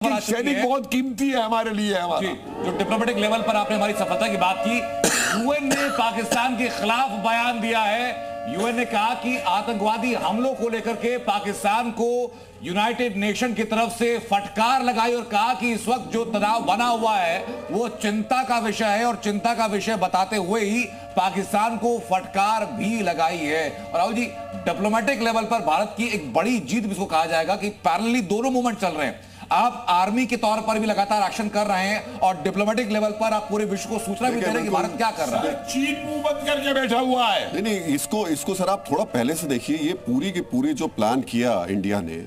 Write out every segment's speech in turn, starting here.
सैनिक बहुत कीमती है हमारे लिए। हमारा जो डिप्लोमेटिक लेवल पर आपने हमारी सफलता की बात की, यूएन ने पाकिस्तान के खिलाफ बयान दिया है। यूएन ने कहा कि आतंकवादी हमलों को लेकर के पाकिस्तान को यूनाइटेड नेशन की तरफ से फटकार लगाई और कहा कि इस वक्त जो तनाव बना हुआ है वो चिंता का विषय है, और चिंता का विषय बताते हुए ही पाकिस्तान को फटकार भी लगाई है। और राहुल जी, डिप्लोमेटिक लेवल पर भारत की एक बड़ी जीत भी इसको कहा जाएगा कि पैरेलली दोनों मूवमेंट चल रहे हैं। आप आर्मी के तौर पर भी लगातार एक्शन कर रहे हैं और डिप्लोमेटिक लेवल पर आप पूरे विश्व को सूचना भी दे रहे हैं कि भारत क्या कर रहा है। चीन मुंह बंद करके बैठा हुआ है। नहीं, इसको सर आप थोड़ा पहले से देखिए। ये पूरी की पूरी जो प्लान किया इंडिया ने,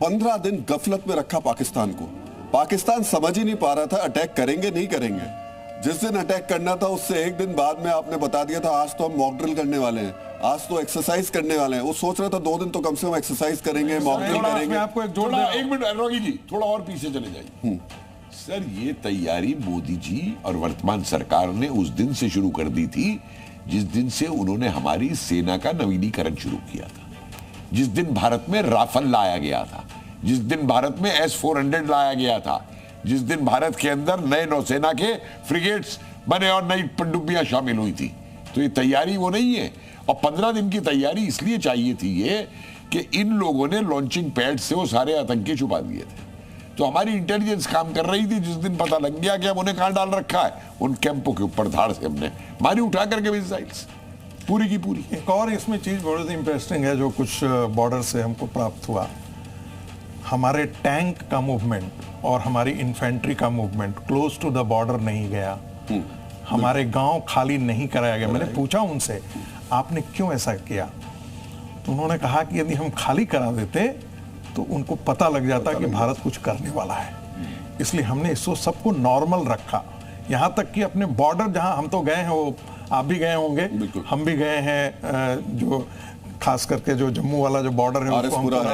15 दिन गफलत में रखा पाकिस्तान को। पाकिस्तान समझ ही नहीं पा रहा था अटैक करेंगे नहीं करेंगे। जिस दिन अटैक करना था उससे एक दिन बाद में आपने बता दिया था आज तो हम मॉक ड्रिल करने वाले हैं, आज तो एक्सरसाइज करने वाले हैं। वो सोच रहा था 2 दिन तो कम से कम एक्सरसाइज करेंगे, मॉक ड्रिल करेंगे। आपको एक मिनट रोगी जी, थोड़ा और पीछे चले जाइए। सर, ये तैयारी मोदी जी और वर्तमान सरकार ने उस दिन से शुरू कर दी थी जिस दिन से उन्होंने हमारी सेना का नवीनीकरण शुरू किया था, जिस दिन भारत में राफेल लाया गया था, जिस दिन भारत में S-400 लाया गया था, जिस दिन भारत के अंदर नए नौसेना के फ्रिगेट्स बने और नई पनडुब्बियां शामिल हुई थी। तो ये तैयारी वो नहीं है। और 15 दिन की तैयारी इसलिए चाहिए थी ये कि इन लोगों ने लॉन्चिंग पैड से वो सारे आतंकी छुपा दिए थे। तो हमारी इंटेलिजेंस काम कर रही थी। जिस दिन पता लग गया कि हम उन्हें कहां डाल रखा है, उन कैंपों के ऊपर धाड़ से हमने मारी उठा करके मिसाइल्स पूरी की पूरी। एक और इसमें चीज बहुत इंटरेस्टिंग है जो कुछ बॉर्डर से हमको प्राप्त हुआ। हमारे टैंक का मूवमेंट और हमारी इन्फेंट्री का movement close to the border नहीं गया। हमारे गांव खाली नहीं कराया गया। मैंने पूछा उनसे, आपने क्यों ऐसा किया? तो उन्होंने कहा कि यदि हम खाली करा देते तो उनको पता लग जाता कि भारत कुछ करने वाला है, इसलिए हमने इसको सबको नॉर्मल रखा। यहां तक कि अपने बॉर्डर जहां हम तो गए हैं, वो आप भी गए होंगे, हम भी गए हैं, जो खास करके जो जम्मू वाला जो बॉर्डर है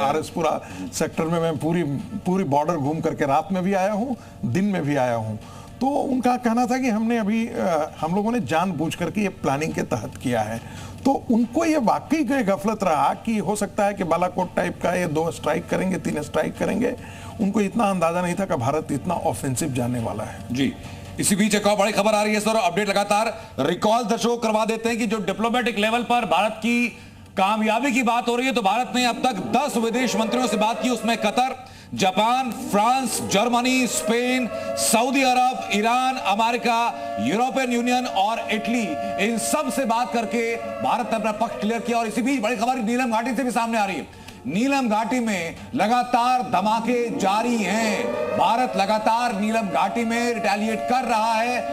आरएसपुरा सेक्टर में मैं पूरी बॉर्डर घूम करके रात में भी आया हूं, दिन में भी आया हूं। तो उनका कहना था कि हमने अभी हम लोगों ने जानबूझ करके ये प्लानिंग के तहत किया है। तो उनको ये वाकई गफलत रहा कि हो सकता है कि बालाकोट टाइप का ये 2 स्ट्राइक करेंगे, 3 स्ट्राइक करेंगे। उनको इतना अंदाजा नहीं था कि भारत इतना ऑफेंसिव जाने वाला है। जी, इसी बीच एक और बड़ी खबर आ रही है सर, अपडेट लगातार रिकॉल दर्शकों करवा देते हैं कि जो डिप्लोमेटिक लेवल पर भारत की कामयाबी की बात हो रही है, तो भारत ने अब तक 10 विदेश मंत्रियों से बात की। उसमें Qatar, Japan, France, Germany, Spain, Saudi Arab, Iran, America, European Union और इटली, इन सब से बात करके भारत ने अपना पक्ष क्लियर किया। और इसी बीच बड़ी खबर नीलम घाटी से भी सामने आ रही है। नीलम घाटी में लगातार धमाके जारी हैं। भारत लगातार नीलम घाटी में रिटेलिएट कर रहा है।